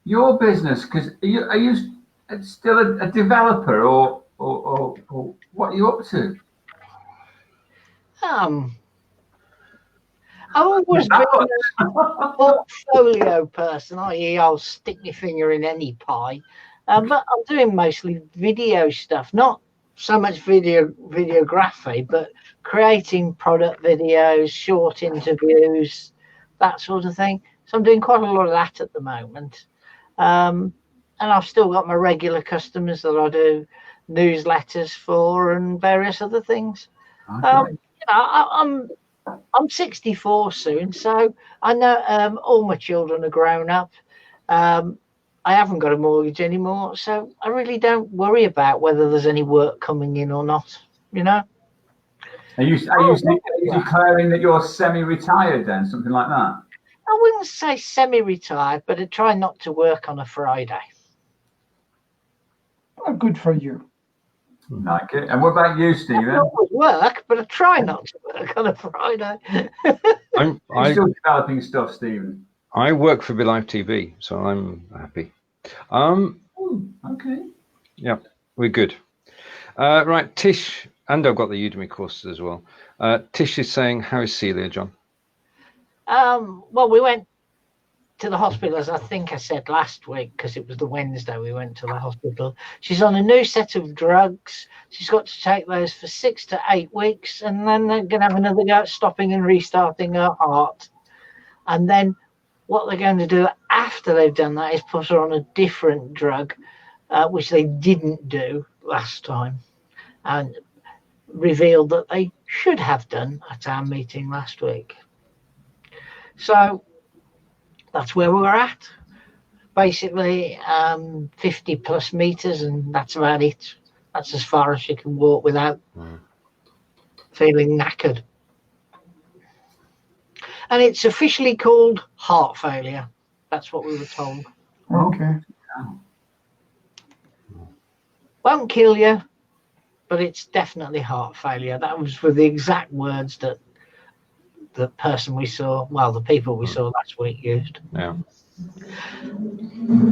your business? Because are you still a developer, or what are you up to? I've always been a portfolio person, i.e. I'll stick my finger in any pie. But I'm doing mostly video stuff, not so much videography, but creating product videos, short interviews, that sort of thing. So I'm doing quite a lot of that at the moment. And I've still got my regular customers that I do newsletters for and various other things. Okay. I'm 64 soon, so I know all my children are grown up. I haven't got a mortgage anymore, so I really don't worry about whether there's any work coming in or not, you know. Are you declaring that you're semi-retired then, something like that? I wouldn't say semi-retired, but I try not to work on a Friday. good for you. Like it. And what about you, Stephen? I don't work, but I try not to work on a Friday. You're still developing stuff, Stephen. I work for Live TV, so I'm happy. Okay. Yeah, we're good. Right, Tish, and I've got the Udemy courses as well. Tish is saying, how is Celia, John? Well, we went to the hospital, as I think I said last week, because it was the Wednesday we went to the hospital. She's on a new set of drugs. She's got to take those for 6 to 8 weeks, and then they're going to have another go at stopping and restarting her heart. And then what they're going to do after they've done that is put her on a different drug, which they didn't do last time, and revealed that they should have done at our meeting last week. So that's where we're at. Basically, 50 plus meters, and that's about it. That's as far as she can walk without feeling knackered. And it's officially called heart failure. That's what we were told. Okay. Won't kill you, but it's definitely heart failure. That was with the exact words that the person we saw, well, the people we saw last week used. Yeah.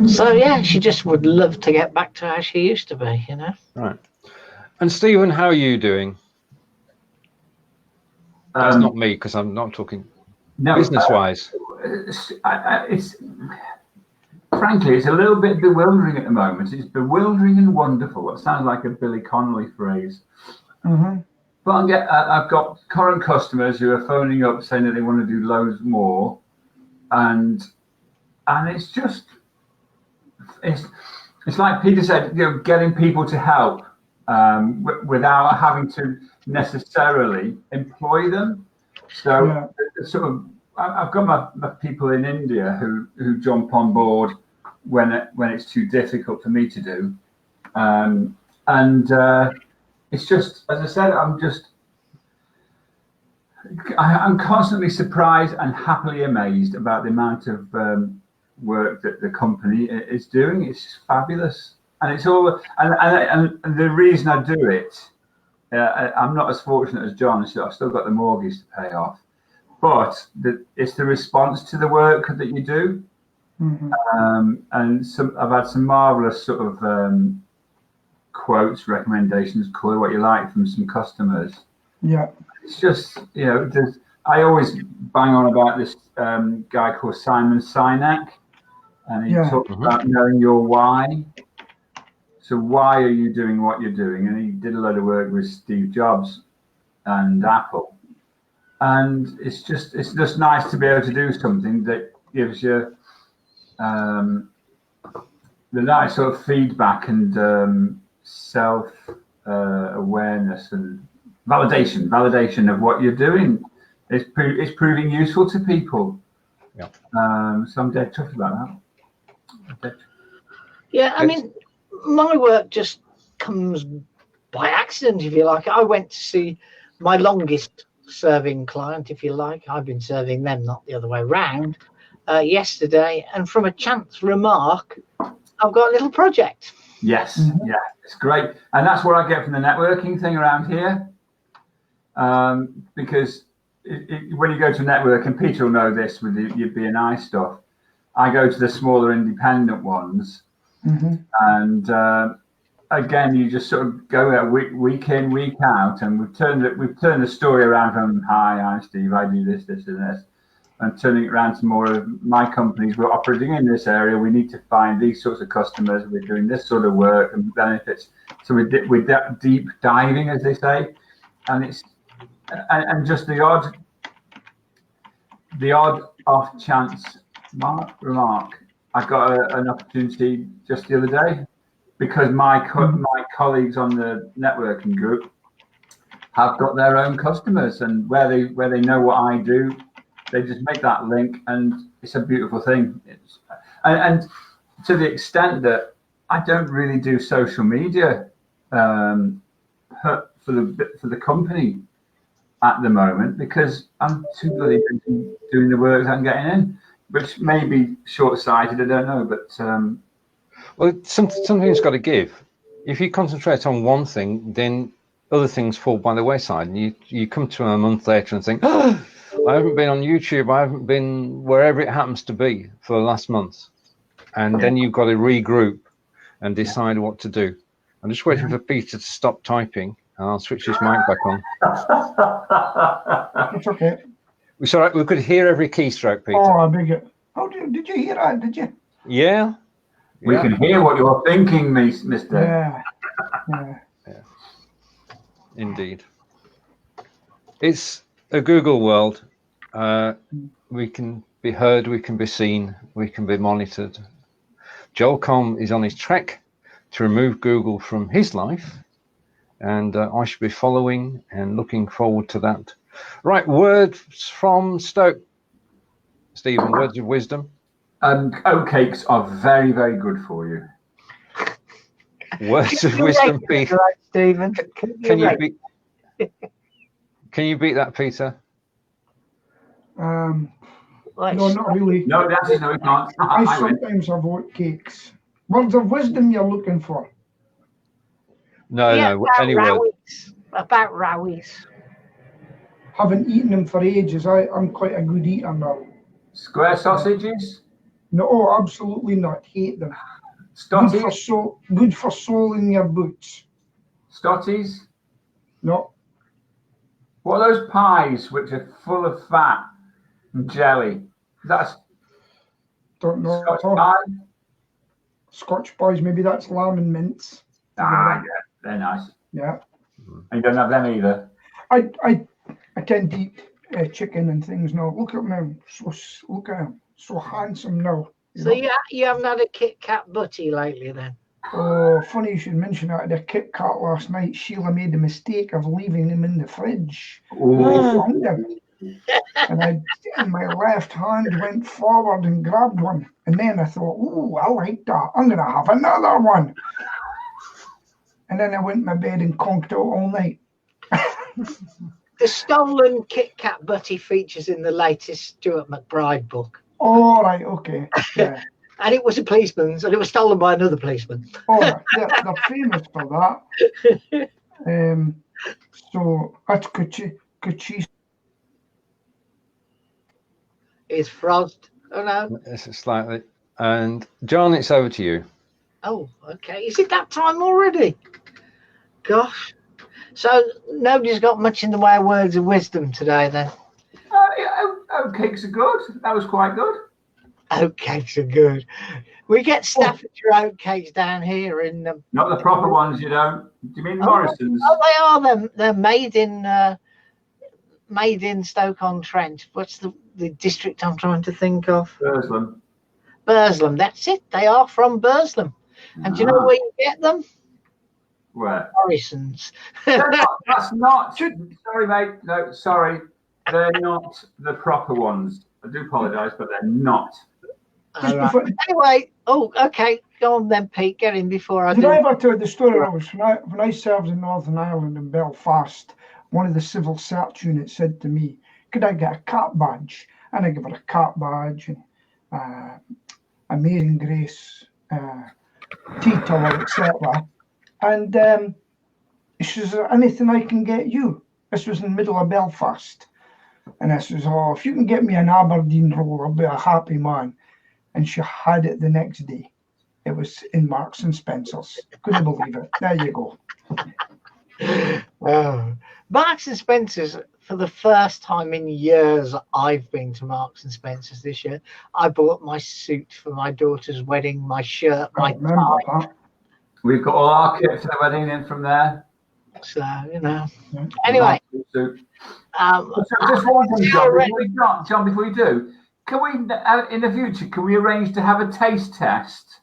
So yeah, she just would love to get back to how she used to be, you know. Right. And Stephen, how are you doing? That's not me, because I'm not talking business-wise. Frankly, it's a little bit bewildering at the moment. It's bewildering and wonderful. What sounds like a Billy Connolly phrase. Mm-hmm. But I've got current customers who are phoning up saying that they want to do loads more, and it's just it's like Peter said, you know, getting people to help without having to necessarily employ them. So sort of, I've got my people in India who jump on board when it's too difficult for me to do, it's just, as I said, I'm constantly surprised and happily amazed about the amount of work that the company is doing. It's just fabulous, and it's all. And the reason I do it, I'm not as fortunate as John, so I've still got the mortgage to pay off. But it's the response to the work that you do, and I've had some marvelous sort of quotes, recommendations, call it what you like, from some customers. Yeah, it's just, you know, I always bang on about this guy called Simon Sinek, and he talks about knowing your why. So why are you doing what you're doing? And he did a lot of work with Steve Jobs and Apple, and it's just nice to be able to do something that gives you nice sort of feedback and self awareness and validation of what you're doing is proving useful to people. Yeah. So I'm dead tough about that. Yeah, I mean, my work just comes by accident, if you like. I went to see my longest serving client, if you like. I've been serving them, not the other way around, yesterday. And from a chance remark, I've got a little project. Yes, yeah, it's great. And that's what I get from the networking thing around here. Because when you go to network, and Peter will know this with your B&I stuff, I go to the smaller independent ones. And again, you just sort of go out week in, week out, and we've turned the story around from, hi, I'm Steve, I do this, and this, and turning it around to more of my companies. We're operating in this area. We need to find these sorts of customers. We're doing this sort of work and benefits. So we're deep diving, as they say, and it's and just the odd off chance remark. I got an opportunity just the other day because my colleagues on the networking group have got their own customers, and where they know what I do, they just make that link, and it's a beautiful thing. And to the extent that I don't really do social media for the company at the moment because I'm too bloody busy doing the work that I'm getting in, which may be short-sighted, I don't know, but well, something's got to give. If you concentrate on one thing, then other things fall by the wayside, and you come to a month later and think, oh, I haven't been on YouTube, I haven't been wherever it happens to be for the last month, and then you've got to regroup and decide what to do. I'm just waiting for Peter to stop typing, and I'll switch his mic back on. It's okay. It's all right. We could hear every keystroke, Peter. Oh, I beg it. How did you hear that? Did you? Yeah. We can hear what you're thinking, Mister. Yeah. Indeed. It's a Google world. We can be heard, we can be seen, we can be monitored. Joel Comm is on his trek to remove Google from his life, and I should be following and looking forward to that. Right, words from Stoke. Stephen, words of wisdom. Oatcakes are very, very good for you. Words of wisdom, Peter. Right, Stephen. Can you beat that, Peter? No, not really. No, that's no, we can't. I sometimes have oatcakes. Words of wisdom you're looking for? No, anyway. About Rowies. Haven't eaten them for ages. I'm quite a good eater now. Square sausages? No, absolutely not. Hate them. Stotties? Good for soling your boots. Stotties? No. What are those pies which are full of fat and jelly? Don't know. Scotch pie? Scotch pies, maybe that's lamb and mince. Yeah, they're nice. Yeah. And you don't have them either. I tend to eat chicken and things now. Look at him now. Look at him. So handsome now. So you haven't had a Kit Kat butty lately then? Oh, funny you should mention that. I had a Kit Kat last night. Sheila made the mistake of leaving them in the fridge. I found them. And in my left hand went forward and grabbed one. And then I thought, oh, I like that. I'm going to have another one. And then I went to my bed and conked out all night. The stolen Kit Kat butty features in the latest Stuart McBride book. Oh, right, okay. Yeah. And it was a policeman's, and it was stolen by another policeman. Oh, they're famous for that. So that's Kuchi. Is Frost? Oh no. It's slightly. And John, it's over to you. Oh, okay. Is it that time already? Gosh. So nobody's got much in the way of words of wisdom today then? Oatcakes are good. That was quite good. Oatcakes are good. We get Staffordshire oatcakes down here in not the proper ones, you don't. Do you mean Morrison's? Oh, they are. They're made in Stoke-on-Trent. What's the district I'm trying to think of? Burslem. Burslem. That's it. They are from Burslem. And do you know where you get them? Where? Morrison's. That's not. Sorry, mate. No, sorry. They're not the proper ones. I do apologise, but they're not. All right. Anyway, okay. Go on then, Pete. Get in before I do. Did I ever tell you the story? When I served in Northern Ireland in Belfast, one of the civil search units said to me, could I get a cat badge? And I gave her a cat badge and Amazing Grace, tea towel, etc. And she says, anything I can get you? This was in the middle of Belfast. And I says, if you can get me an Aberdeen roll, I'll be a happy man. And she had it the next day. It was in Marks and Spencer's. Couldn't believe it. There you go. Marks and Spencer's, for the first time in years I've been to Marks and Spencer's this year. I bought my suit for my daughter's wedding, my shirt, my tie. We've got all our kit for the wedding in from there. So, Anyway. So just one thing, John, before we do, can we, in the future, can we arrange to have a taste test?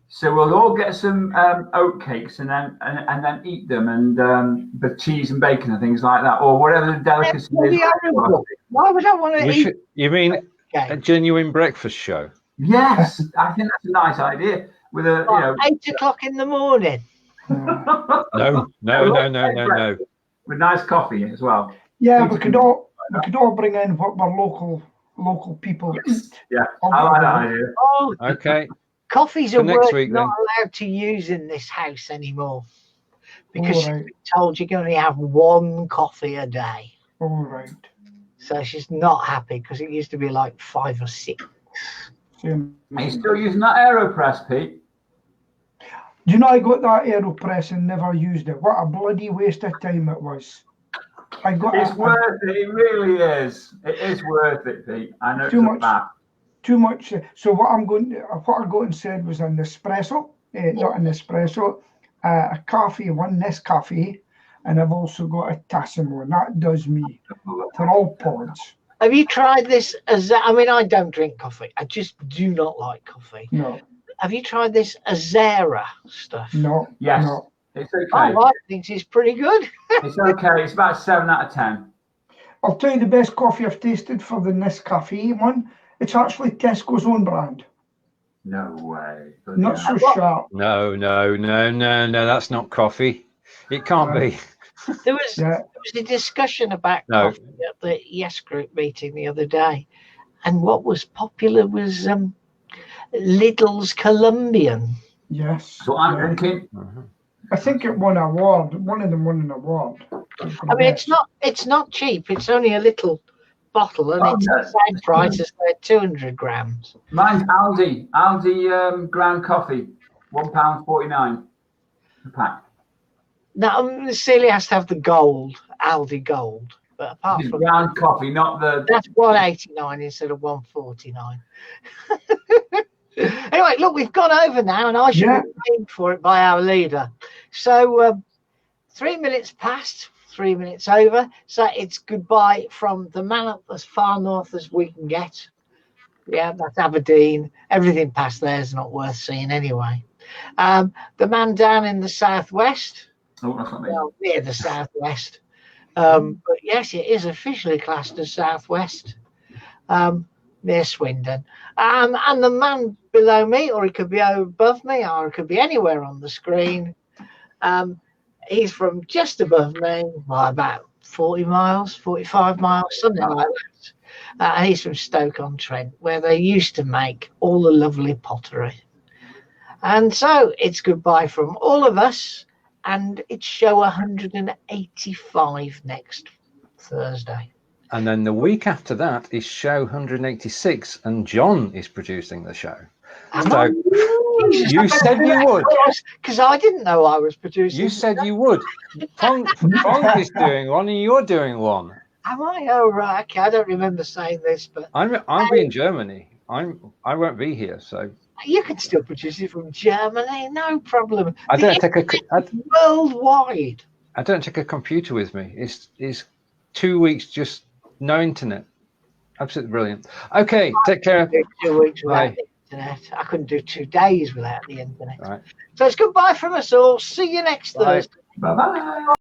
So we'll all get some oat cakes and then eat them, and the cheese and bacon and things like that, or whatever the delicacy is. Why would I want to eat? You mean a genuine breakfast show? Yes, I think that's a nice idea. With 8 o'clock in the morning. No. With nice coffee as well. Yeah, we could all bring in what our local people eat. Yeah, I like that idea. Oh, okay. Coffee's a next word week, not allowed to use in this house anymore, because she's been told you can only have one coffee a day. All right. So she's not happy, because it used to be like 5 or 6. Are you still using that AeroPress, Pete? Do you know I got that AeroPress and never used it? What a bloody waste of time it was. It's worth it. It really is. It is worth it, Pete. I know too much. So what I got and said was an espresso, not an espresso, a coffee, one Nescafe, and I've also got a Tassimo, and that does me. They're all pods. Have you tried this? I don't drink coffee. I just do not like coffee. No. Have you tried this Azera stuff? No. Yes. No. It's okay. I think it's pretty good. It's okay. It's about 7 out of 10. I'll tell you the best coffee I've tasted for the Nescafe one. It's actually Tesco's own brand. No way. Not so sharp. No. That's not coffee. It can't be. There was a discussion about coffee at the Yes Group meeting the other day, and what was popular was Lidl's Colombian. Yes. So I'm drinking. I think it won an award. One of them won an award. It's not cheap. It's only a little bottle, and it's the same price as their 200 grams. Mine's Aldi ground coffee, £1.49 a pack. Now, Celia has to have the gold, Aldi gold. But apart from ground coffee, not the. That's £1.89 instead of £1.49. Anyway, look, we've gone over now, and I should be paid for it by our leader. So 3 minutes past, 3 minutes over. So it's goodbye from the man up as far north as we can get. Yeah, that's Aberdeen. Everything past there is not worth seeing anyway. The man down in the southwest. Oh, that's not me. Well, near the southwest. But yes, it is officially classed as southwest. Near Swindon. And the man below me, or he could be above me, or it could be anywhere on the screen. He's from just above me, about 40 miles, 45 miles, something like that. He's from Stoke-on-Trent, where they used to make all the lovely pottery. And so it's goodbye from all of us, and it's show 185 next Thursday. And then the week after that is show 186, and John is producing the show. So you said you would. Because I didn't know I was producing. You said you would. Pong is doing one, and you're doing one. Am I? Oh, right. Okay, I don't remember saying this, but I'll be in Germany. I won't be here, so you can still produce it from Germany, no problem. I don't take worldwide. I don't take a computer with me. It's 2 weeks just no internet. Absolutely brilliant. Okay, take care. 2 weeks. Bye. internet. I couldn't do 2 days without the internet. Right. So it's goodbye from us all. See you next Thursday. Bye bye.